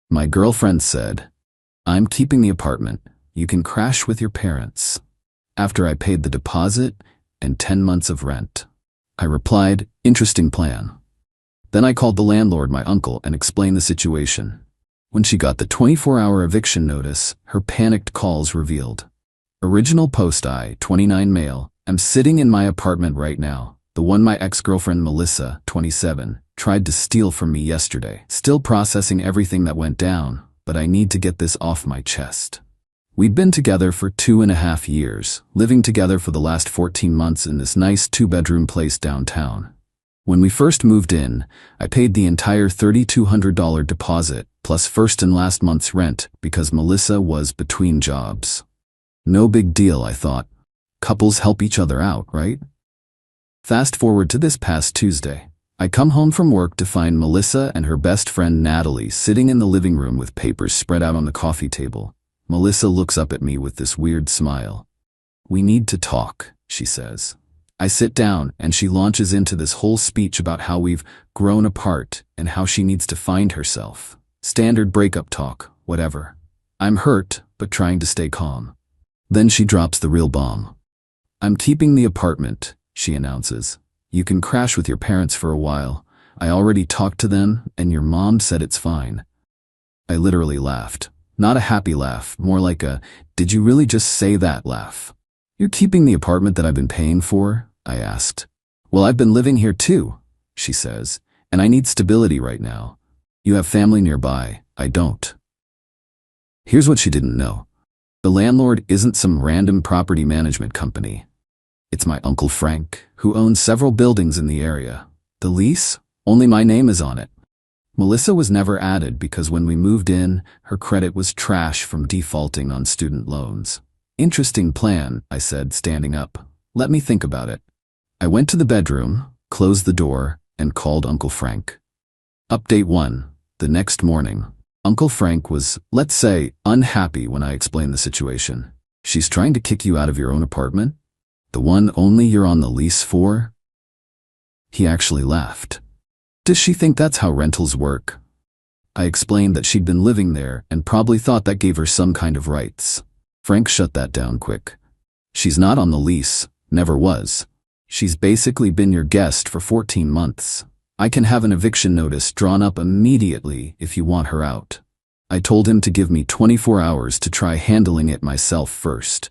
My girlfriend said, "I'm keeping the apartment. You can crash with your parents." After I paid the deposit and 10 months of rent. I replied, "Interesting plan." Then I called the landlord, my uncle, and explained the situation. When she got the 24-hour eviction notice, her panicked calls revealed. Original post: I, 29 male, am sitting in my apartment right now. The one my ex-girlfriend Melissa, 27, tried to steal from me yesterday. Still processing everything that went down, but I need to get this off my chest. We'd been together for 2.5 years, living together for the last 14 months in this nice 2-bedroom place downtown. When we first moved in, I paid the entire $3,200 deposit, plus first and last month's rent, because Melissa was between jobs. No big deal, I thought. Couples help each other out, right? Fast forward to this past Tuesday. I come home from work to find Melissa and her best friend Natalie sitting in the living room with papers spread out on the coffee table. Melissa looks up at me with this weird smile. "We need to talk," she says. I sit down and she launches into this whole speech about how we've grown apart and how she needs to find herself. Standard breakup talk, whatever. I'm hurt, but trying to stay calm. Then she drops the real bomb. "I'm keeping the apartment," she announces. "You can crash with your parents for a while. I already talked to them and your mom said it's fine." I literally laughed. Not a happy laugh, more like a, "Did you really just say that?" laugh. "You're keeping the apartment that I've been paying for?" I asked. "Well, I've been living here too," she says, "and I need stability right now. You have family nearby, I don't." Here's what she didn't know. The landlord isn't some random property management company. It's my Uncle Frank, who owns several buildings in the area. The lease? Only my name is on it. Melissa was never added because when we moved in, her credit was trash from defaulting on student loans. "Interesting plan," I said, standing up. "Let me think about it." I went to the bedroom, closed the door, and called Uncle Frank. Update 1. The next morning. Uncle Frank was, let's say, unhappy when I explained the situation. "She's trying to kick you out of your own apartment? The one only you're on the lease for?" He actually laughed. "Does she think that's how rentals work?" I explained that she'd been living there and probably thought that gave her some kind of rights. Frank shut that down quick. "She's not on the lease, never was. She's basically been your guest for 14 months. I can have an eviction notice drawn up immediately if you want her out." I told him to give me 24 hours to try handling it myself first.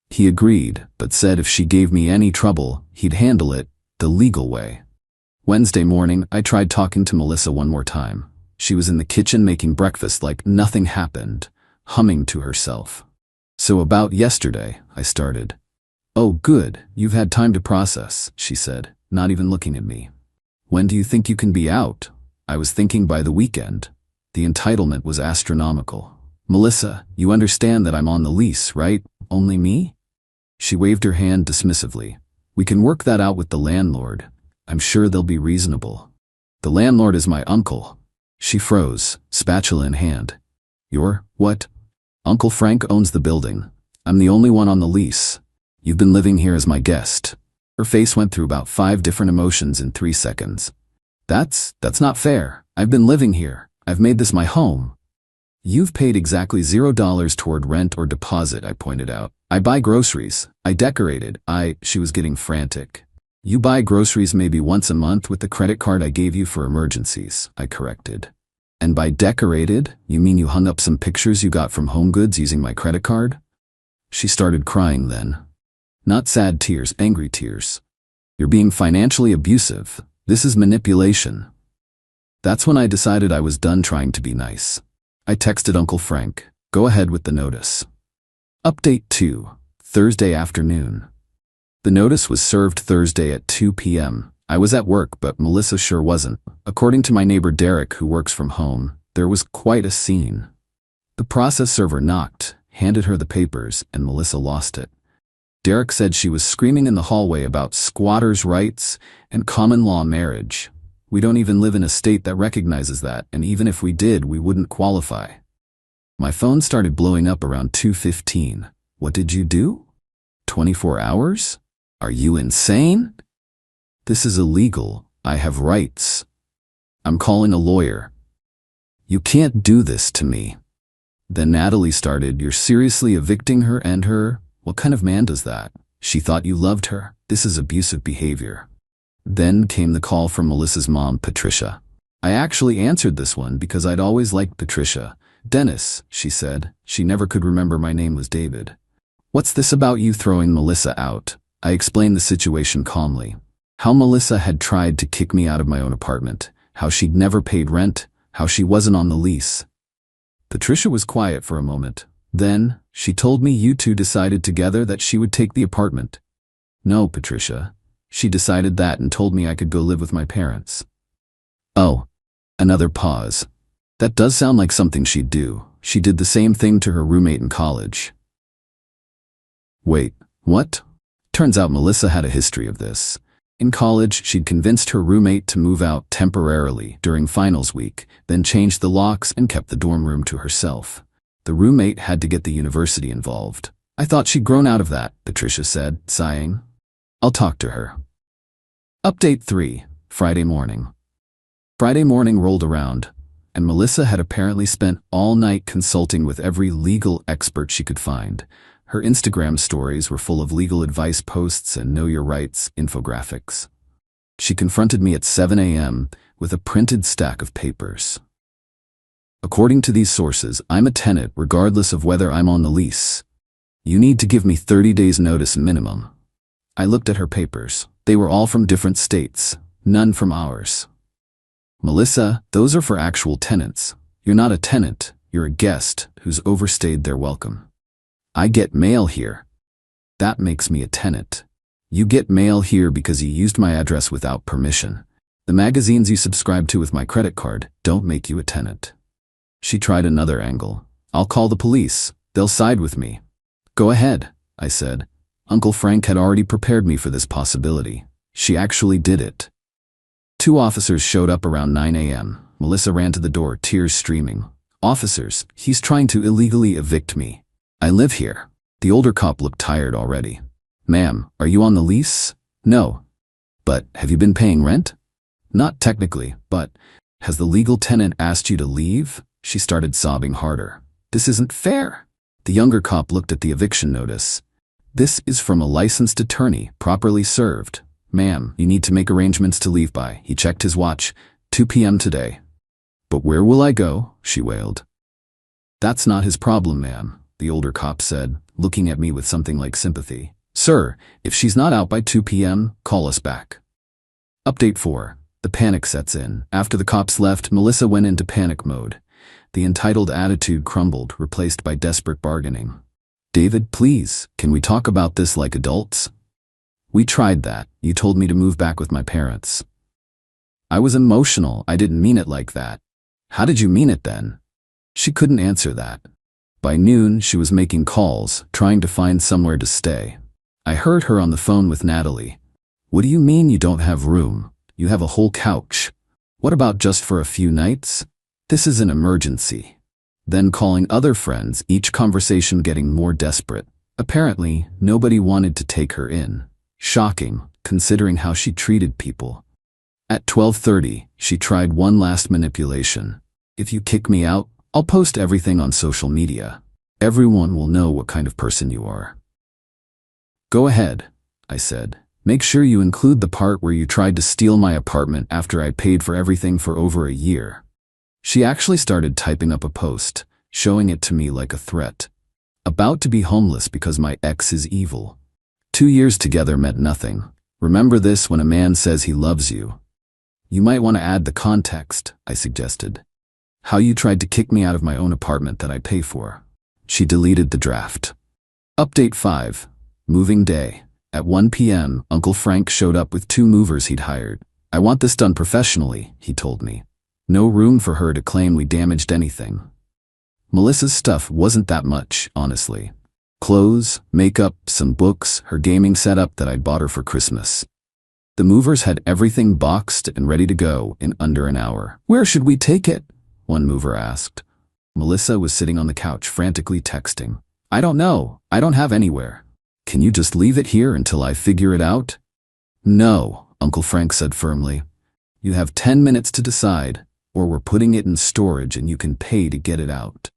He agreed, but said if she gave me any trouble, he'd handle it the legal way. Wednesday morning, I tried talking to Melissa one more time. She was in the kitchen making breakfast like nothing happened, humming to herself. "So about yesterday," I started. "Oh, good, you've had time to process," she said, not even looking at me. "When do you think you can be out?" I was thinking by the weekend. The entitlement was astronomical. "Melissa, you understand that I'm on the lease, right? Only me?" She waved her hand dismissively. "We can work that out with the landlord. I'm sure they'll be reasonable." "The landlord is my uncle." She froze, spatula in hand. "Your what?" "Uncle Frank owns the building. I'm the only one on the lease. You've been living here as my guest." Her face went through about 5 different emotions in 3 seconds. That's not fair. I've been living here. I've made this my home." "You've paid exactly $0 toward rent or deposit," I pointed out. "I buy groceries. I decorated. She was getting frantic. "You buy groceries maybe once a month with the credit card I gave you for emergencies," I corrected. "And by decorated, you mean you hung up some pictures you got from HomeGoods using my credit card?" She started crying then. Not sad tears, angry tears. "You're being financially abusive. This is manipulation." That's when I decided I was done trying to be nice. I texted Uncle Frank, "Go ahead with the notice." Update 2. Thursday afternoon. The notice was served Thursday at 2 p.m. I was at work, but Melissa sure wasn't. According to my neighbor Derek, who works from home, there was quite a scene. The process server knocked, handed her the papers, and Melissa lost it. Derek said she was screaming in the hallway about squatters' rights and common law marriage. "We don't even live in a state that recognizes that, and even if we did, we wouldn't qualify." My phone started blowing up around 2:15. "What did you do? 24 hours? Are you insane? This is illegal. I have rights. I'm calling a lawyer." You can't do this to me. Then Natalie started, you're seriously evicting her and her? What kind of man does that? She thought you loved her. This is abusive behavior. Then came the call from Melissa's mom, Patricia. I actually answered this one because I'd always liked Patricia. Dennis, she said. She never could remember my name was David. What's this about you throwing Melissa out? I explained the situation calmly. How Melissa had tried to kick me out of my own apartment. How she'd never paid rent. How she wasn't on the lease. Patricia was quiet for a moment. Then, she told me you two decided together that she would take the apartment. No, Patricia. She decided that and told me I could go live with my parents. Oh. Another pause. That does sound like something she'd do. She did the same thing to her roommate in college. Wait, what? Turns out Melissa had a history of this. In college, she'd convinced her roommate to move out temporarily during finals week, then changed the locks and kept the dorm room to herself. The roommate had to get the university involved. I thought she'd grown out of that, Patricia said, sighing. I'll talk to her. Update 3, Friday morning. Friday morning rolled around, and Melissa had apparently spent all night consulting with every legal expert she could find. Her Instagram stories were full of legal advice posts and know your rights infographics. She confronted me at 7 a.m. with a printed stack of papers. According to these sources, I'm a tenant regardless of whether I'm on the lease. You need to give me 30 days notice minimum. I looked at her papers. They were all from different states, none from ours. Melissa, those are for actual tenants. You're not a tenant, you're a guest who's overstayed their welcome. I get mail here. That makes me a tenant. You get mail here because you used my address without permission. The magazines you subscribe to with my credit card don't make you a tenant. She tried another angle. I'll call the police. They'll side with me. Go ahead, I said. Uncle Frank had already prepared me for this possibility. She actually did it. 2 officers showed up around 9 a.m. Melissa ran to the door, tears streaming. Officers, he's trying to illegally evict me. I live here. The older cop looked tired already. Ma'am, are you on the lease? No. But have you been paying rent? Not technically, but has the legal tenant asked you to leave? She started sobbing harder. This isn't fair. The younger cop looked at the eviction notice. This is from a licensed attorney, properly served. Ma'am, you need to make arrangements to leave by. He checked his watch. 2 p.m. today. But where will I go? She wailed. That's not his problem, ma'am, the older cop said, looking at me with something like sympathy. Sir, if she's not out by 2 p.m., call us back. Update 4. The panic sets in. After the cops left, Melissa went into panic mode. The entitled attitude crumbled, replaced by desperate bargaining. David, please, can we talk about this like adults? We tried that. You told me to move back with my parents. I was emotional. I didn't mean it like that. How did you mean it then? She couldn't answer that. By noon, she was making calls, trying to find somewhere to stay. I heard her on the phone with Natalie. What do you mean you don't have room? You have a whole couch. What about just for a few nights? This is an emergency. Then calling other friends, each conversation getting more desperate. Apparently, nobody wanted to take her in. Shocking, considering how she treated people. At 12:30, she tried one last manipulation. If you kick me out, I'll post everything on social media. Everyone will know what kind of person you are. Go ahead, I said. Make sure you include the part where you tried to steal my apartment after I paid for everything for over a year. She actually started typing up a post, showing it to me like a threat. About to be homeless because my ex is evil. 2 years together meant nothing. Remember this when a man says he loves you. You might want to add the context, I suggested. How you tried to kick me out of my own apartment that I pay for. She deleted the draft. Update 5. Moving day. At 1 p.m., Uncle Frank showed up with 2 movers he'd hired. I want this done professionally, he told me. No room for her to claim we damaged anything. Melissa's stuff wasn't that much, honestly. Clothes, makeup, some books, her gaming setup that I'd bought her for Christmas. The movers had everything boxed and ready to go in under an hour. Where should we take it? One mover asked. Melissa was sitting on the couch frantically texting. I don't know. I don't have anywhere. Can you just leave it here until I figure it out? No, Uncle Frank said firmly. You have 10 minutes to decide. or we're putting it in storage and you can pay to get it out."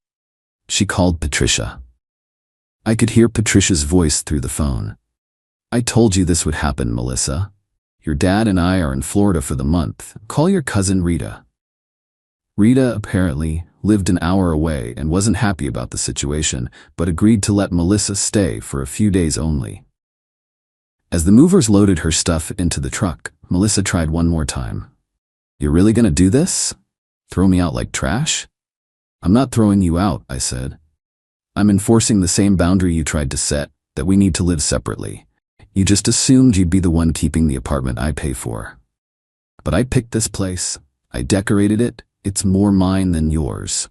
She called Patricia. I could hear Patricia's voice through the phone. "I told you this would happen, Melissa. Your dad and I are in Florida for the month. Call your cousin Rita." Rita, apparently, lived an hour away and wasn't happy about the situation, but agreed to let Melissa stay for a few days only. As the movers loaded her stuff into the truck, Melissa tried one more time. "You're really gonna do this? Throw me out like trash?" "I'm not throwing you out," I said. "I'm enforcing the same boundary you tried to set, that we need to live separately. You just assumed you'd be the one keeping the apartment I pay for. But I picked this place. I decorated it. It's more mine than yours.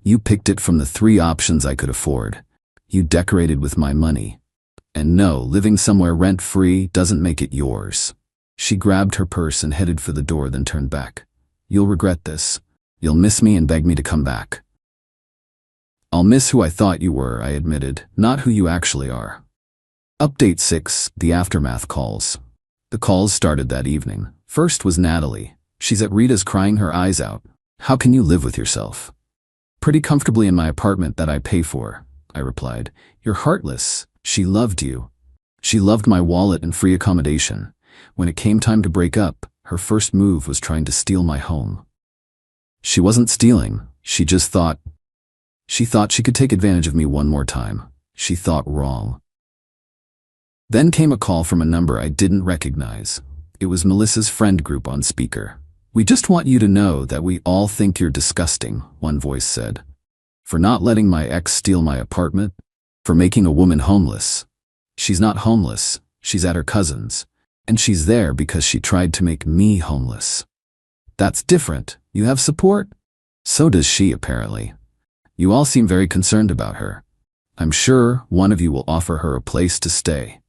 You picked it from the 3 options I could afford. You decorated with my money. And no, living somewhere rent-free doesn't make it yours." She grabbed her purse and headed for the door, then turned back. "You'll regret this. You'll miss me and beg me to come back." "I'll miss who I thought you were," I admitted, "not who you actually are." Update 6, the aftermath calls. The calls started that evening. First was Natalie. She's at Rita's crying her eyes out. "How can you live with yourself?" "Pretty comfortably in my apartment that I pay for," I replied. "You're heartless. She loved you. She loved my wallet and free accommodation. When it came time to break up, her first move was trying to steal my home." "She wasn't stealing. She thought she could take advantage of me one more time. She thought wrong." Then came a call from a number I didn't recognize. It was Melissa's friend group on speaker. "We just want you to know that we all think you're disgusting," one voice said. "For not letting my ex steal my apartment. For making a woman homeless. She's not homeless, she's at her cousin's. And she's there because she tried to make me homeless. That's different. You have support? So does she, apparently. You all seem very concerned about her. I'm sure one of you will offer her a place to stay."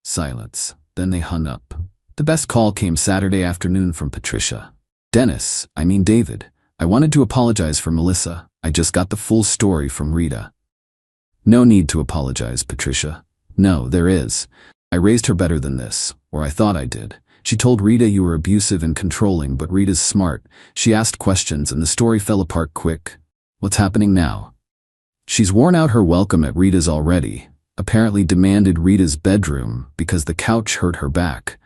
Silence. Then they hung up. The best call came Saturday afternoon from Patricia. David, I wanted to apologize for Melissa. I just got the full story from Rita." "No need to apologize, Patricia. No, there is. I raised her better than this, or I thought I did. She told Rita you were abusive and controlling, but Rita's smart. She asked questions and the story fell apart quick. What's happening now?" "She's worn out her welcome at Rita's already. Apparently demanded Rita's bedroom because the couch hurt her back.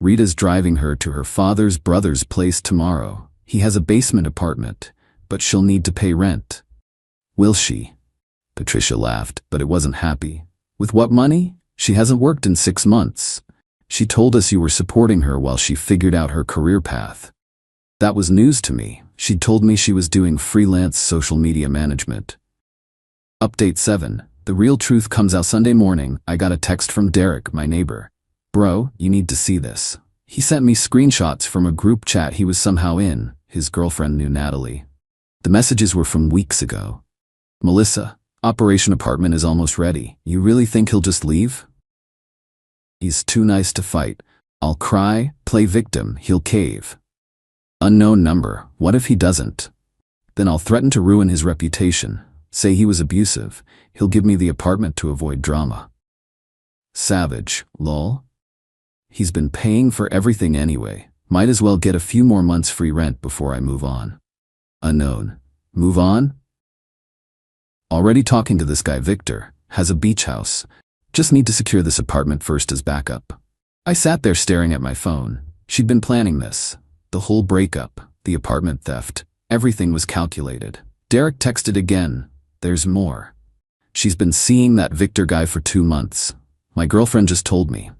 Rita's driving her to her father's brother's place tomorrow. He has a basement apartment, but she'll need to pay rent." "Will she?" Patricia laughed, but it wasn't happy. "With what money? She hasn't worked in 6 months. She told us you were supporting her while she figured out her career path." That was news to me. She'd told me she was doing freelance social media management. Update 7. The real truth comes out Sunday morning. I got a text from Derek, my neighbor. "Bro, you need to see this." He sent me screenshots from a group chat he was somehow in. His girlfriend knew Natalie. The messages were from weeks ago. "Melissa, Operation Apartment is almost ready. You really think he'll just leave? He's too nice to fight. I'll cry, play victim, he'll cave. Unknown number, what if he doesn't? Then I'll threaten to ruin his reputation. Say he was abusive. He'll give me the apartment to avoid drama. Savage, lol. He's been paying for everything anyway. Might as well get a few more months free rent before I move on. Unknown. Move on? Already talking to this guy Victor. Has a beach house. Just need to secure this apartment first as backup. I sat there staring at my phone. She'd been planning this. The whole breakup, the apartment theft, everything was calculated. Derek texted again. There's more. She's been seeing that Victor guy for 2 months. My girlfriend just told me.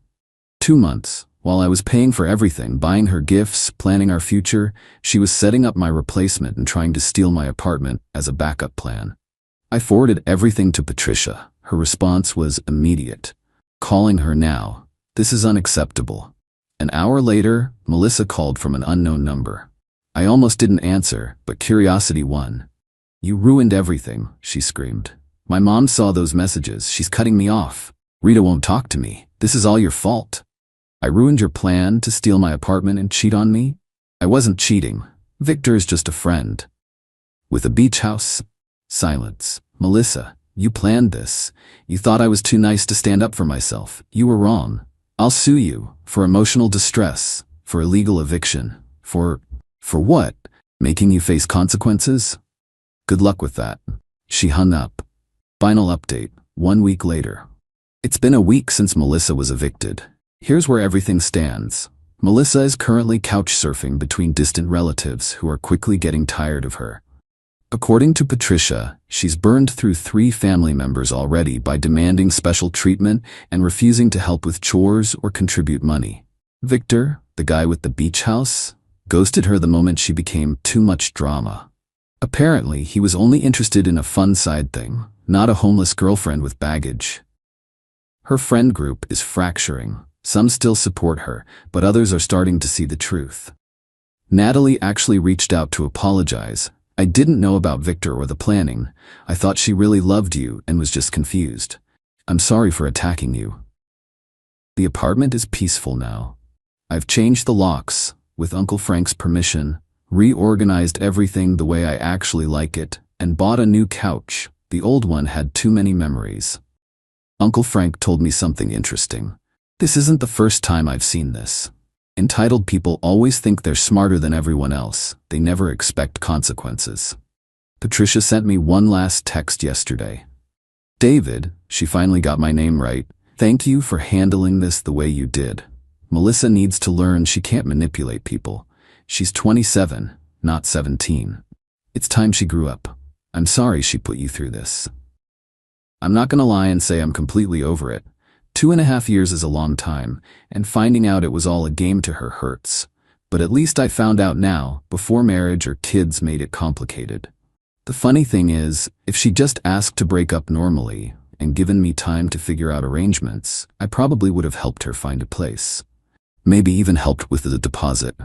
2 months. While I was paying for everything, buying her gifts, planning our future, she was setting up my replacement and trying to steal my apartment as a backup plan. I forwarded everything to Patricia. Her response was immediate. Calling her now. This is unacceptable. An hour later, Melissa called from an unknown number. I almost didn't answer, but curiosity won. You ruined everything, she screamed. My mom saw those messages. She's cutting me off. Rita won't talk to me. This is all your fault. I ruined your plan to steal my apartment and cheat on me? I wasn't cheating. Victor is just a friend. With a beach house? Silence. Melissa, you planned this. You thought I was too nice to stand up for myself. You were wrong. I'll sue you for emotional distress, for illegal eviction, for what? Making you face consequences? Good luck with that. She hung up. Final update, 1 week later. It's been a week since Melissa was evicted. Here's where everything stands. Melissa is currently couch surfing between distant relatives who are quickly getting tired of her. According to Patricia, she's burned through 3 family members already by demanding special treatment and refusing to help with chores or contribute money. Victor, the guy with the beach house, ghosted her the moment she became too much drama. Apparently, he was only interested in a fun side thing, not a homeless girlfriend with baggage. Her friend group is fracturing. Some still support her, but others are starting to see the truth. Natalie actually reached out to apologize. I didn't know about Victor or the planning. I thought she really loved you and was just confused. I'm sorry for attacking you. The apartment is peaceful now. I've changed the locks, with Uncle Frank's permission, reorganized everything the way I actually like it, and bought a new couch. The old one had too many memories. Uncle Frank told me something interesting. This isn't the first time I've seen this. Entitled people always think they're smarter than everyone else. They never expect consequences. Patricia sent me one last text yesterday. David, she finally got my name right. Thank you for handling this the way you did. Melissa needs to learn she can't manipulate people. She's 27, not 17. It's time she grew up. I'm sorry she put you through this. I'm not gonna lie and say I'm completely over it. 2.5 years is a long time, and finding out it was all a game to her hurts. But at least I found out now, before marriage or kids made it complicated. The funny thing is, if she just asked to break up normally and given me time to figure out arrangements, I probably would have helped her find a place. Maybe even helped with the deposit.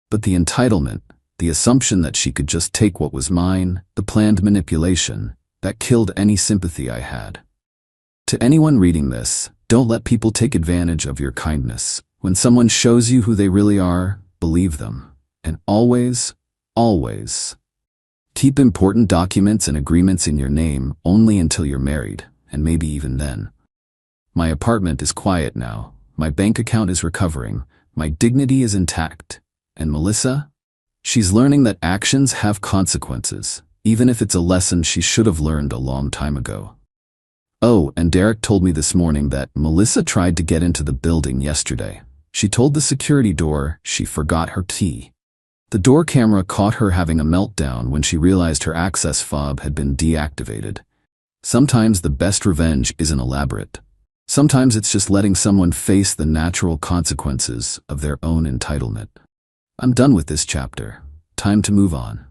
But the entitlement, the assumption that she could just take what was mine, the planned manipulation, that killed any sympathy I had. To anyone reading this, don't let people take advantage of your kindness. When someone shows you who they really are, believe them. And always, always, keep important documents and agreements in your name only until you're married, and maybe even then. My apartment is quiet now. My bank account is recovering. My dignity is intact. And Melissa? She's learning that actions have consequences, even if it's a lesson she should have learned a long time ago. Oh, and Derek told me this morning that Melissa tried to get into the building yesterday. She told the security door she forgot her key. The door camera caught her having a meltdown when she realized her access fob had been deactivated. Sometimes the best revenge isn't elaborate. Sometimes it's just letting someone face the natural consequences of their own entitlement. I'm done with this chapter. Time to move on.